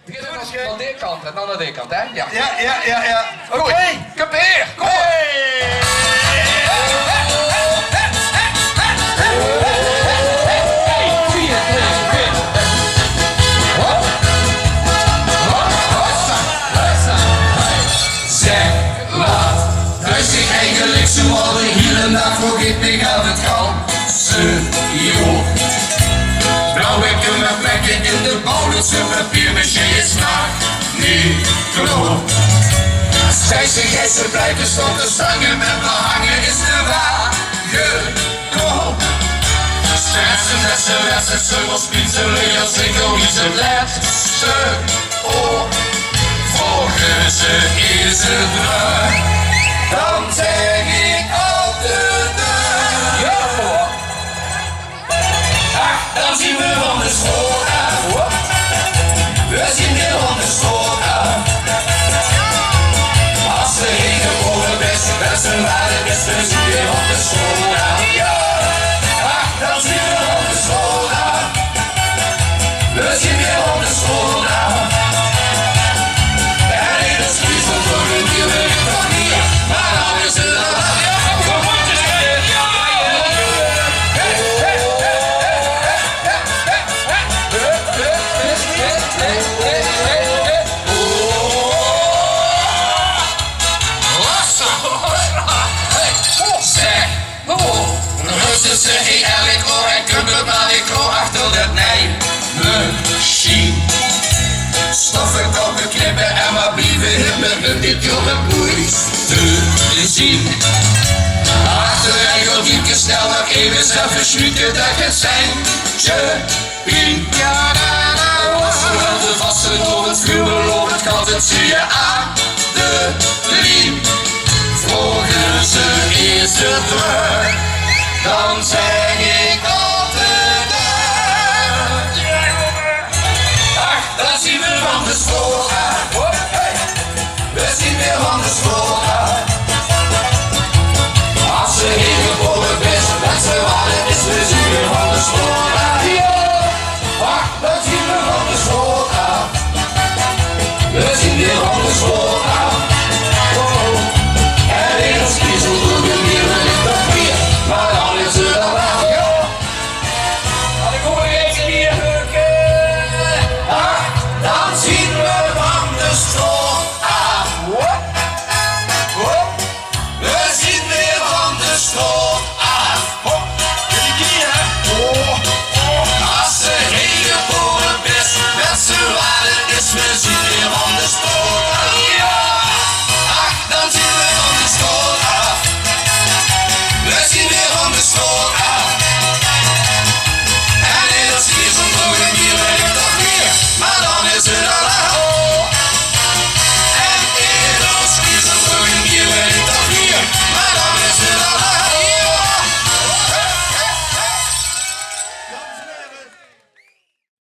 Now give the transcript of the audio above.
Begin van die kant en dan naar die kant, hè? Ja. Ja. Oké, kom hier, kom. Eigenlijk zo al de hele nacht voor ik niet aan het kan. Joh. Nou ik hem met plekken in de bouw, dat zijn papiermaché is vaak niet klopt. Zij zich ze blijven stond te stangen met behangen is de wagen klopt. Stressen met z'n westen, ze spietselen als ik al iets het laatste oor. Volgen ze is het druk. Dan zeg ik op de deur. Ja, hoor. Dan zien we van de school af. We zien weer van de school af. Als we heen geboren best, dat zijn waar de beste, we zien weer van de school af. Dan zien we van de school af. We zien weer van de school af. En in de schiet van de nieuwe van hier. Maar dan is het al. Zeg ik eigenlijk hoor en kubbel maar ik hoor achter dat nijmachine. Stoffen kopen, knippen en maar blijven hippen om dit jonge boeis te zien. Achter eigen diepje snel nog even zelf versmieten dat het zijn in. Als we wel de vassen door het vuur loopt het kant het zie je aan de liem. Volgen ze is het druk. Dan zeg ik